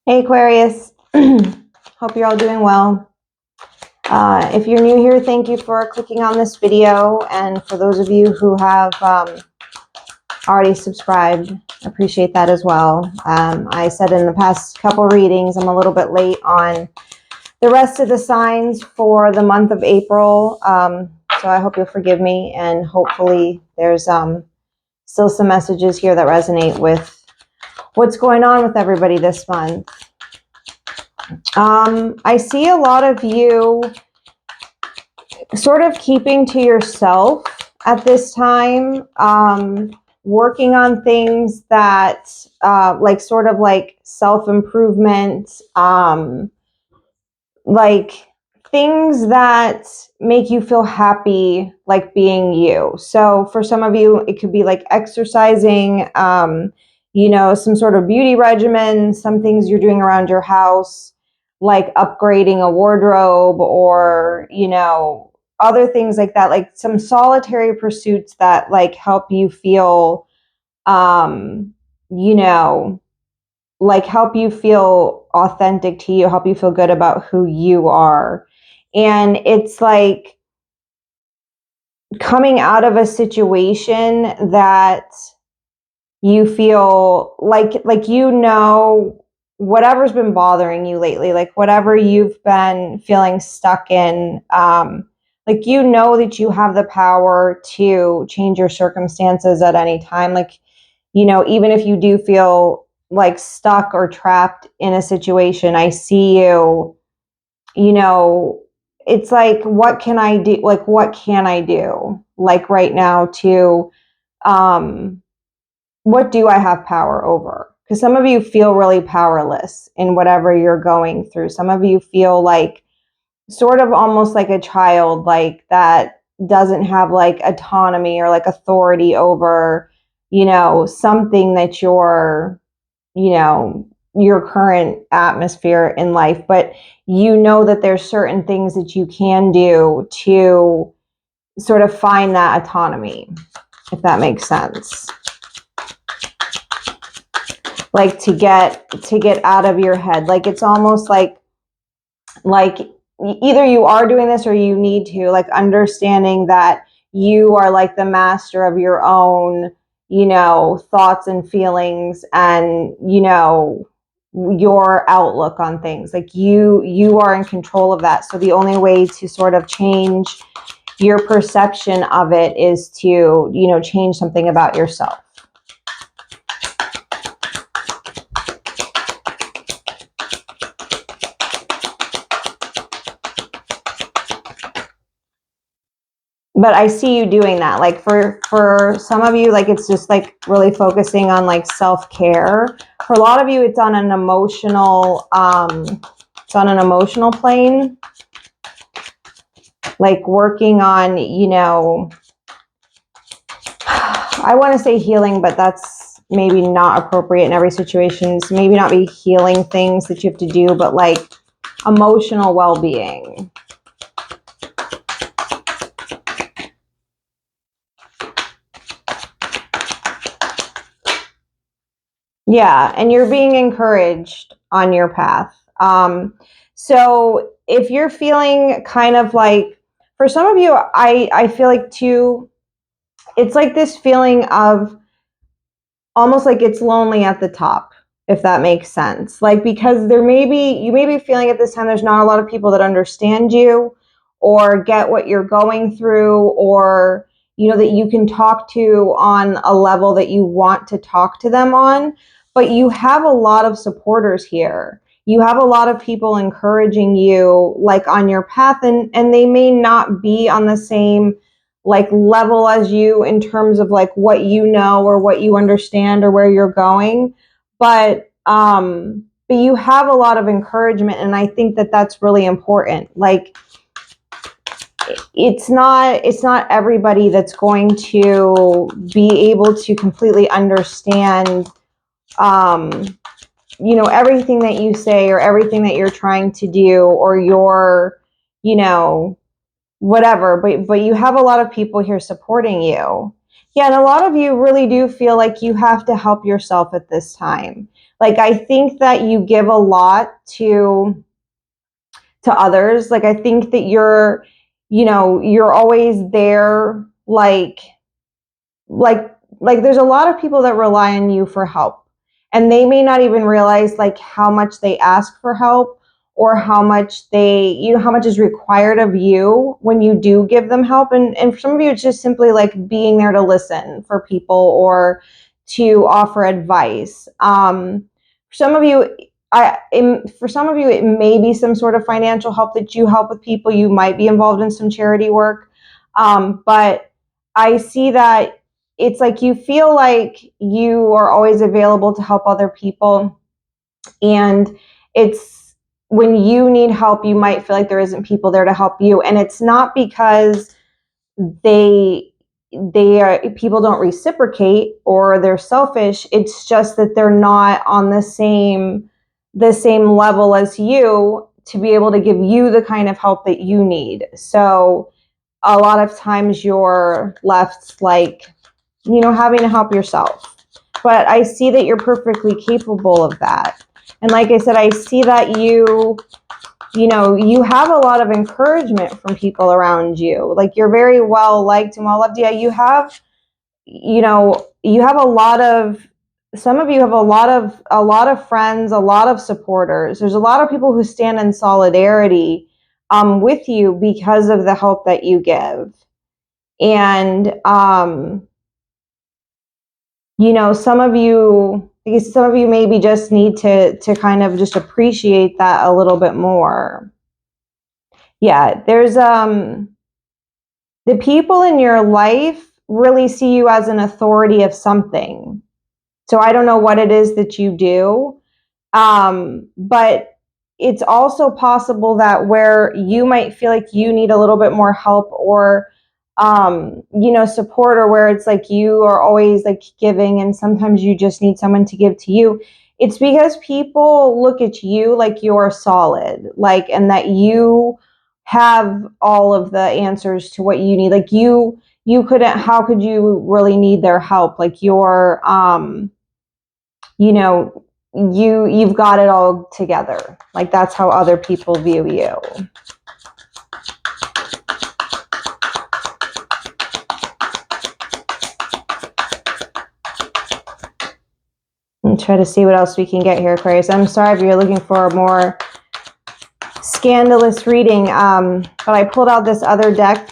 Hey Aquarius, hope you're all doing well. If you're new here, thank you for clicking on this video, and for those of you who have already subscribed, appreciate that as well. I said in the past couple readings I'm a little bit late on the rest of the signs for the month of April, so I hope you'll forgive me, and hopefully there's still some messages here that resonate with what's going on with everybody this month. I see a lot of you sort of keeping to yourself at this time, working on things that like sort of like self-improvement, like things that make you feel happy, like being you. So for some of you, it could be like exercising, you know, some sort of beauty regimen, some things you're doing around your house, like upgrading a wardrobe, or, you know, other things like that, like some solitary pursuits that like help you feel, you know, like help you feel authentic to you, help you feel good about who you are. And it's like coming out of a situation that you feel like, you know, whatever's been bothering you lately, like whatever you've been feeling stuck in, like, you know, that you have the power to change your circumstances at any time. Like, you know, even if you do feel like stuck or trapped in a situation, I see you, you know, it's like, what can I do? Like, what can I do? Like right now to, what do I have power over? Because some of you feel really powerless in whatever you're going through. Some of you feel like sort of almost like a child, like that doesn't have like autonomy or like authority over, you know, something that you're, you know, your current atmosphere in life. But you know that there's certain things that you can do to sort of find that autonomy, if that makes sense. Like to get out of your head. Like it's almost like either you are doing this or you need to, like, understanding that you are like the master of your own, you know, thoughts and feelings, and, you know, your outlook on things. Like you are in control of that. So the only way to sort of change your perception of it is to, you know, change something about yourself. But I see you doing that. Like for some of you, like it's just like really focusing on like self-care. For a lot of you, it's on an emotional, plane. Like working on, you know, I want to say healing, but that's maybe not appropriate in every situation. So maybe not be healing things that you have to do, but like emotional well-being. Yeah, and you're being encouraged on your path. So if you're feeling kind of like, for some of you, I feel like too, it's like this feeling of almost like it's lonely at the top, if that makes sense. Like, because you may be feeling at this time there's not a lot of people that understand you or get what you're going through, or, you know, that you can talk to on a level that you want to talk to them on. But you have a lot of supporters here. You have a lot of people encouraging you, like, on your path, and they may not be on the same like level as you in terms of like what you know or what you understand or where you're going, but you have a lot of encouragement, and I think that that's really important. Like it's not everybody that's going to be able to completely understand, you know, everything that you say or everything that you're trying to do, or your, you know, whatever, but you have a lot of people here supporting you. Yeah, and a lot of you really do feel like you have to help yourself at this time. Like, I think that you give a lot to others. Like, I think that you're always there, like there's a lot of people that rely on you for help, and they may not even realize like how much they ask for help, or how much how much is required of you when you do give them help. And for some of you, it's just simply like being there to listen for people, or to offer advice. For some of you, for some of you, it may be some sort of financial help that you help with people. You might be involved in some charity work, but I see that it's like you feel like you are always available to help other people. And it's when you need help, you might feel like there isn't people there to help you. And it's not because they people don't reciprocate or they're selfish. It's just that they're not on the same level as you to be able to give you the kind of help that you need. So a lot of times you're left like, having to help yourself. But I see that you're perfectly capable of that. And like I said, I see that you have a lot of encouragement from people around you. Like, you're very well liked and well loved. Yeah, you have a lot of, some of you have a lot of friends, a lot of supporters. There's a lot of people who stand in solidarity with you because of the help that you give. And some of you, I guess some of you maybe just need to kind of just appreciate that a little bit more. Yeah, there's the people in your life really see you as an authority of something. So I don't know what it is that you do, but it's also possible that where you might feel like you need a little bit more help, or support, or where it's like you are always like giving and sometimes you just need someone to give to you. It's because people look at you like you're solid, like, and that you have all of the answers to what you need. Like, you couldn't, how could you really need their help? Like, you're you've got it all together. Like, that's how other people view you. And try to see what else we can get here, Aquarius. I'm sorry if you're looking for a more scandalous reading, but I pulled out this other deck.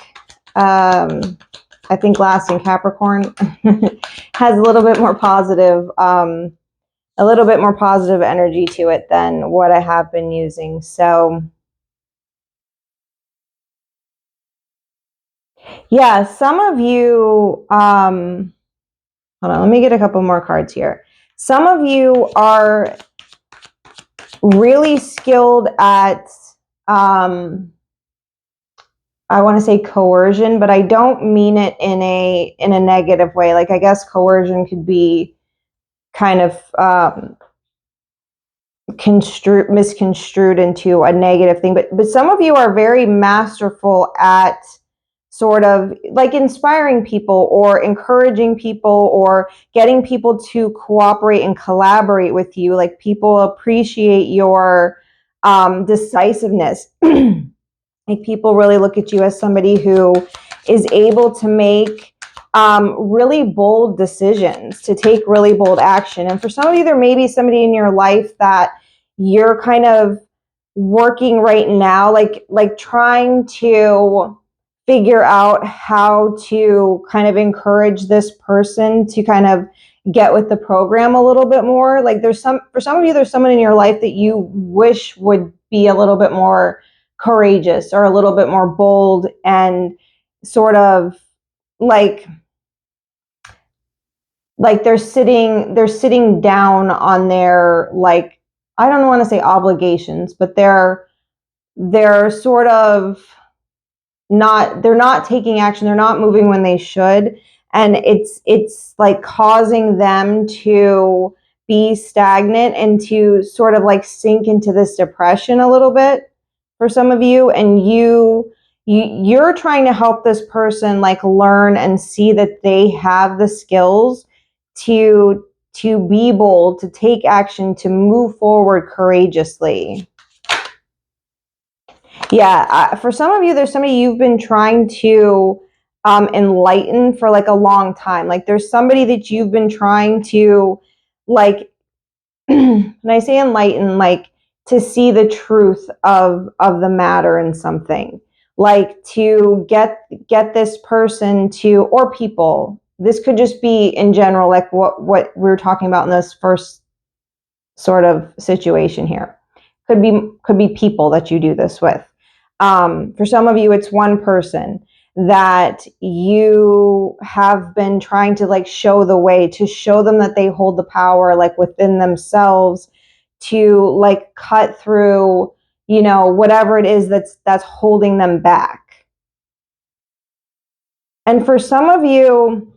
I think last in Capricorn has a little bit more positive energy to it than what I have been using. So yeah, some of you, hold on, let me get a couple more cards here. Some of you are really skilled at, I want to say coercion, but I don't mean it in a negative way. Like, I guess coercion could be kind of misconstrued into a negative thing. But some of you are very masterful at sort of like inspiring people, or encouraging people, or getting people to cooperate and collaborate with you. Like, people appreciate your decisiveness. Like, people really look at you as somebody who is able to make really bold decisions, to take really bold action. And for some of you, there may be somebody in your life that you're kind of working right now, like trying to figure out how to kind of encourage this person to kind of get with the program a little bit more. Like, for some of you, there's someone in your life that you wish would be a little bit more courageous, or a little bit more bold, and sort of like they're sitting down on their, like, I don't want to say obligations, but they're sort of they're not taking action, they're not moving when they should, and it's like causing them to be stagnant and to sort of like sink into this depression a little bit for some of you. And you're trying to help this person like learn and see that they have the skills to to be bold, to take action, to move forward courageously. Yeah, for some of you, there's somebody you've been trying to enlighten for like a long time. Like there's somebody that you've been trying to, like, when I say enlighten, like to see the truth of the matter in something, like to get this person to, or people. This could just be in general, like what we were talking about in this first sort of situation here. Could be people that you do this with. For some of you, it's one person that you have been trying to like show the way, to show them that they hold the power like within themselves, to like cut through, whatever it is that's holding them back. And for some of you,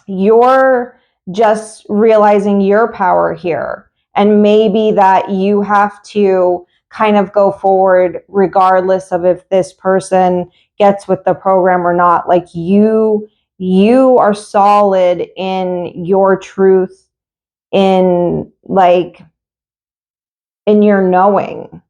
you're just realizing your power here, and maybe that you have to kind of go forward regardless of if this person gets with the program or not. Like you are solid in your truth, in your knowing.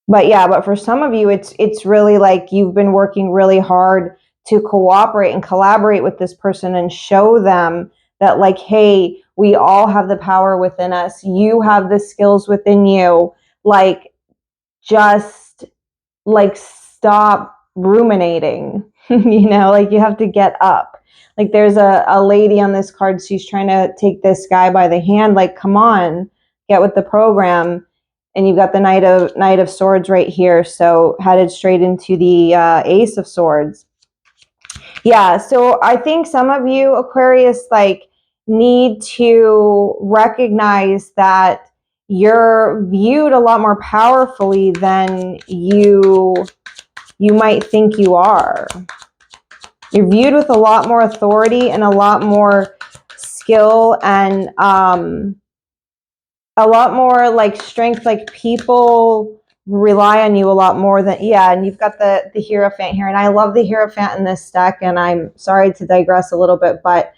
But for some of you, it's really like you've been working really hard to cooperate and collaborate with this person and show them that, like, hey, we all have the power within us. You have the skills within you. Like, just like stop ruminating. Like you have to get up. Like there's a lady on this card, she's trying to take this guy by the hand, like, come on, get with the program. And you've got the Knight of Swords right here, so headed straight into the Ace of Swords. Yeah, so I think some of you, Aquarius, like need to recognize that you're viewed a lot more powerfully than you might think you are. You're viewed with a lot more authority and a lot more skill, and a lot more like strength. Like people rely on you a lot more than, and you've got the Hierophant here, and I love the Hierophant in this deck, and I'm sorry to digress a little bit, but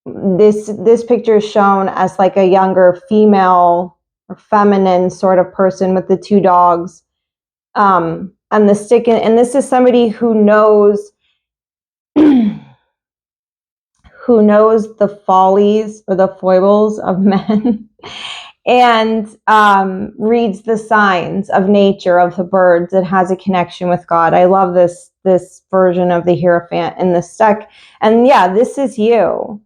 this picture is shown as like a younger female or feminine sort of person with the two dogs, and the stick, and this is somebody who knows who knows the follies or the foibles of men, and reads the signs of nature, of the birds. It has a connection with God. I love this version of the Hierophant in this deck. And this is you.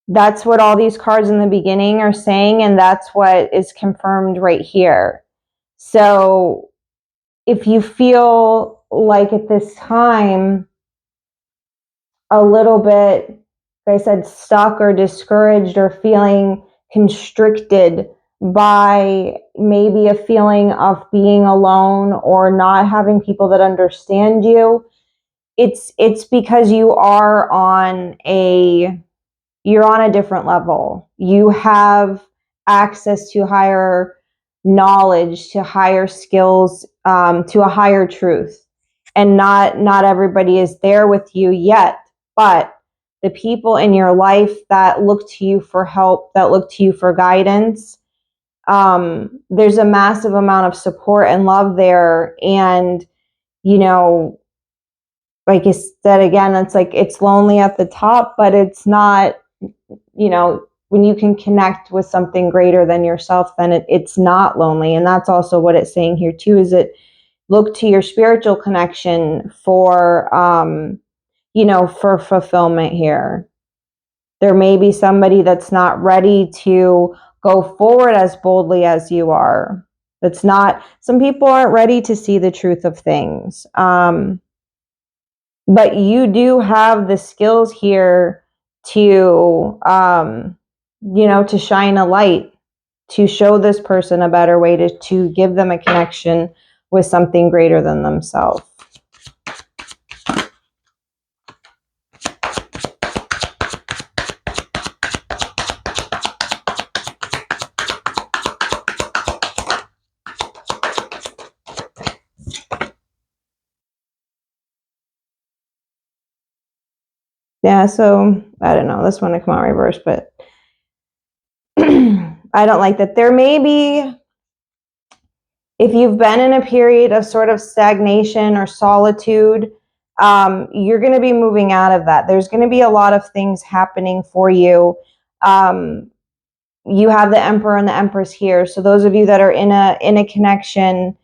That's what all these cards in the beginning are saying, and that's what is confirmed right here. So if you feel like at this time a little bit, like I said, stuck or discouraged or feeling constricted by maybe a feeling of being alone or not having people that understand you, it's because you're on a different level. You have access to higher knowledge, to higher skills, to a higher truth, and not everybody is there with you yet. But the people in your life that look to you for help, that look to you for guidance, there's a massive amount of support and love there. And, like I said, again, it's like it's lonely at the top, but it's not, when you can connect with something greater than yourself, then it's not lonely. And that's also what it's saying here too, is it look to your spiritual connection for, for fulfillment here. There may be somebody that's not ready to go forward as boldly as you are. Some people aren't ready to see the truth of things. But you do have the skills here to, to shine a light, to show this person a better way, to give them a connection with something greater than themselves. Yeah, so I don't know. This one to come out reverse, but I don't like that. There may be, if you've been in a period of sort of stagnation or solitude, you're going to be moving out of that. There's going to be a lot of things happening for you. You have the Emperor and the Empress here. So those of you that are in a connection,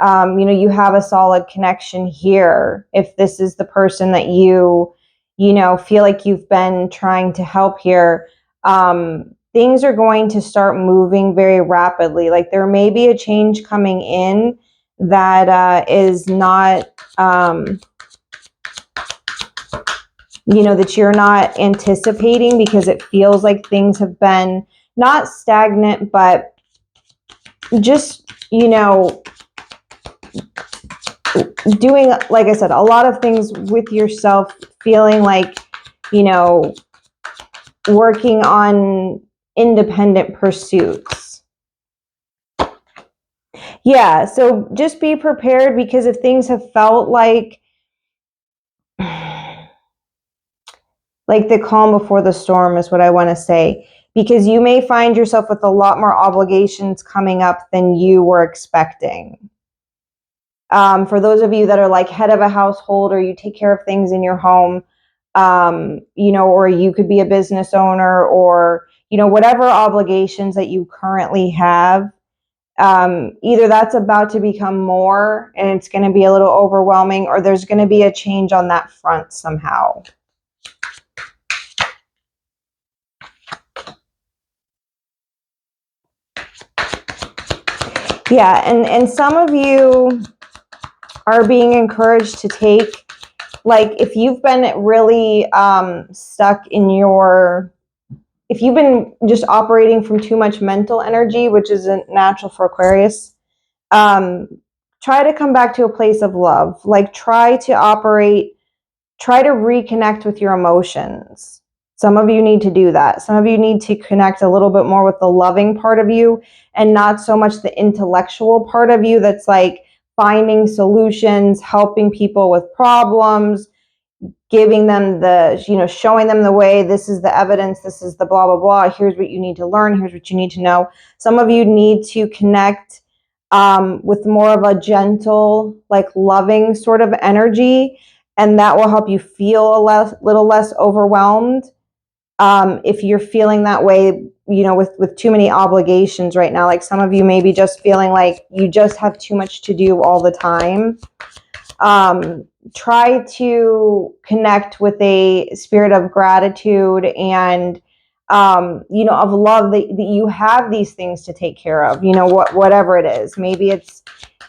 you have a solid connection here. If this is the person that you feel like you've been trying to help here, things are going to start moving very rapidly. Like there may be a change coming in that is not, that you're not anticipating, because it feels like things have been not stagnant, but just, doing, like I said, a lot of things with yourself, feeling like, working on independent pursuits. Yeah, so just be prepared, because if things have felt like the calm before the storm is what I want to say, because you may find yourself with a lot more obligations coming up than you were expecting. For those of you that are like head of a household, or you take care of things in your home, or you could be a business owner, or, whatever obligations that you currently have, either that's about to become more and it's going to be a little overwhelming, or there's going to be a change on that front somehow. Yeah, and some of you are being encouraged to take, like, if you've been really stuck in if you've been just operating from too much mental energy, which isn't natural for Aquarius, try to come back to a place of love. Like, try to reconnect with your emotions. Some of you need to do that. Some of you need to connect a little bit more with the loving part of you, and not so much the intellectual part of you that's like finding solutions, helping people with problems, giving them showing them the way. This is the evidence. This is the blah, blah, blah. Here's what you need to learn. Here's what you need to know. Some of you need to connect with more of a gentle, like loving sort of energy, and that will help you feel little less overwhelmed. If you're feeling that way, with too many obligations right now, like some of you may be just feeling like you just have too much to do all the time. Try to connect with a spirit of gratitude and, of love that you have these things to take care of, whatever it is. Maybe it's,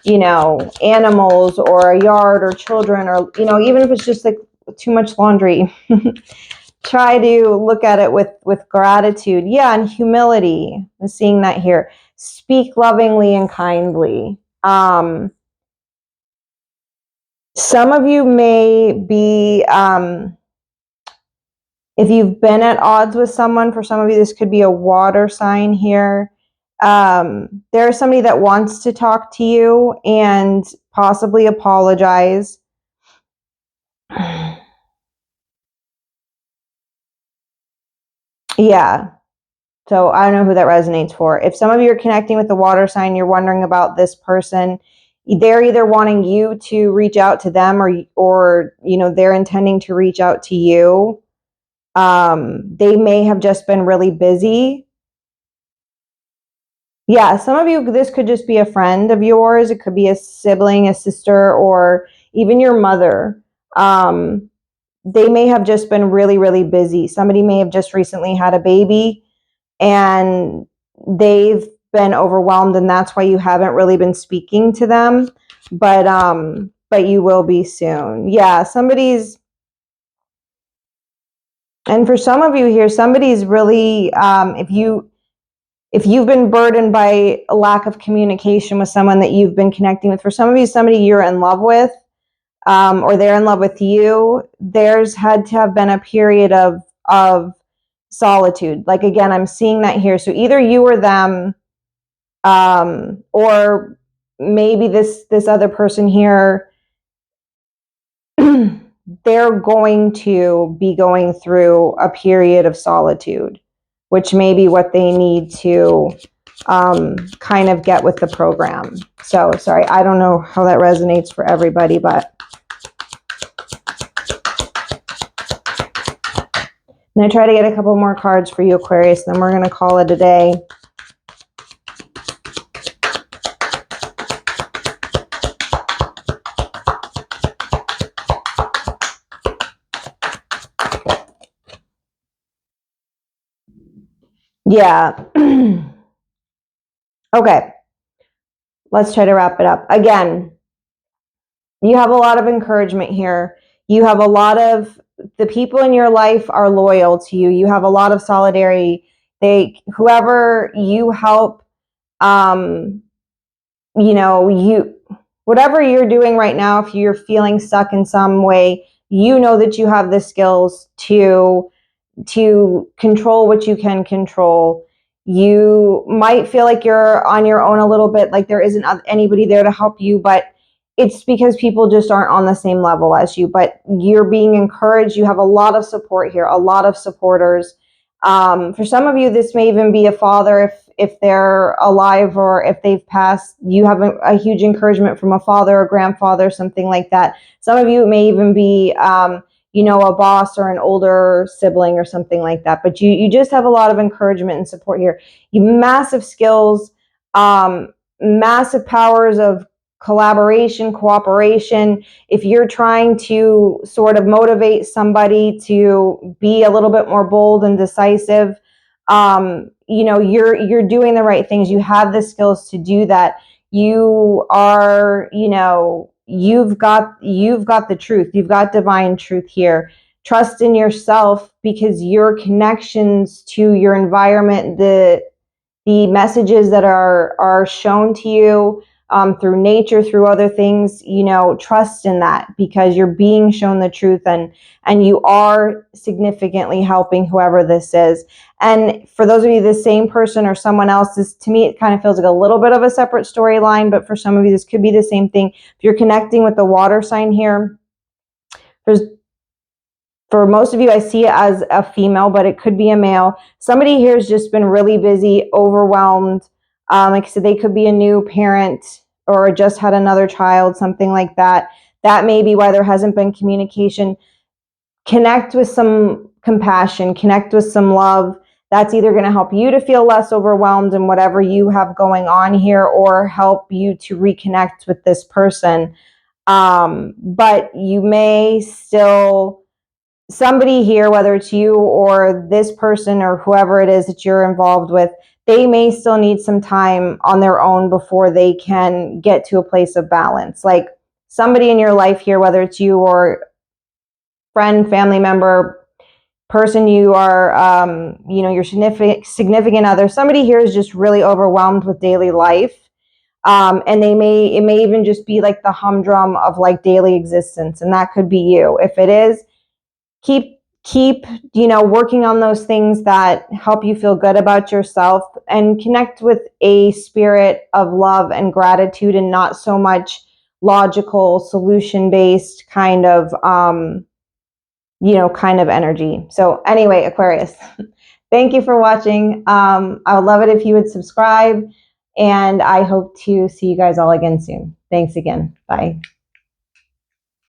animals, or a yard, or children, or, even if it's just like too much laundry. Try to look at it with gratitude. Yeah, and humility. I'm seeing that here. Speak lovingly and kindly. Some of you may be, if you've been at odds with someone, for some of you, this could be a water sign here. There's somebody that wants to talk to you and possibly apologize. Yeah. So I don't know who that resonates for. If some of you are connecting with the water sign, you're wondering about this person, they're either wanting you to reach out to them, or they're intending to reach out to you. They may have just been really busy. Yeah, some of you, this could just be a friend of yours. It could be a sibling, a sister, or even your mother. They may have just been really, really busy. Somebody may have just recently had a baby, and they've been overwhelmed, and that's why you haven't really been speaking to them. But you will be soon. Yeah, and for some of you here, somebody's really, if you've been burdened by a lack of communication with someone that you've been connecting with, for some of you, somebody you're in love with, or they're in love with you, there's had to have been a period of solitude. Like, again, I'm seeing that here. So either you or them, or maybe this other person here they're going to be going through a period of solitude, which may be what they need to kind of get with the program. So sorry, I don't know how that resonates for everybody, but I'm going to try to get a couple more cards for you, Aquarius, then we're going to call it a day. Yeah. Okay. Let's try to wrap it up. Again, you have a lot of encouragement here. You have a lot of the people in your life are loyal to you. You have a lot of solidarity. Whoever you help, whatever you're doing right now, if you're feeling stuck in some way, you know that you have the skills to control what you can control. You might feel like you're on your own a little bit, like there isn't anybody there to help you, but it's because people just aren't on the same level as you. But you're being encouraged. You have a lot of support here, a lot of supporters. For some of you, this may even be a father if they're alive, or if they've passed. You have a huge encouragement from a father or grandfather, something like that. Some of you, it may even be a boss or an older sibling or something like that. But you just have a lot of encouragement and support here. You massive skills, massive powers of collaboration, cooperation. If you're trying to sort of motivate somebody to be a little bit more bold and decisive, you're doing the right things. You have the skills to do that. You are, you've got the truth. You've got divine truth here. Trust in yourself, because your connections to your environment, the messages that are shown to you through nature, through other things, trust in that, because you're being shown the truth, and you are significantly helping whoever this is. And for those of you, the same person or someone else, this, to me, it kind of feels like a little bit of a separate storyline, but for some of you, this could be the same thing. If you're connecting with the water sign here, for most of you, I see it as a female, but it could be a male. Somebody here has just been really busy, overwhelmed. Like I said, they could be a new parent or just had another child, something like that. That may be why there hasn't been communication. Connect with some compassion, connect with some love. That's either going to help you to feel less overwhelmed in whatever you have going on here, or help you to reconnect with this person. But you may still, somebody here, whether it's you or this person or whoever it is that you're involved with, they may still need some time on their own before they can get to a place of balance. Like somebody in your life here, whether it's you or friend, family member, person you are, your significant other, somebody here is just really overwhelmed with daily life. And it may even just be like the humdrum of like daily existence. And that could be you. If it is, keep working on those things that help you feel good about yourself, and connect with a spirit of love and gratitude, and not so much logical, solution based kind of energy. So anyway, Aquarius, thank you for watching. I would love it if you would subscribe, and I hope to see you guys all again soon. Thanks again. Bye.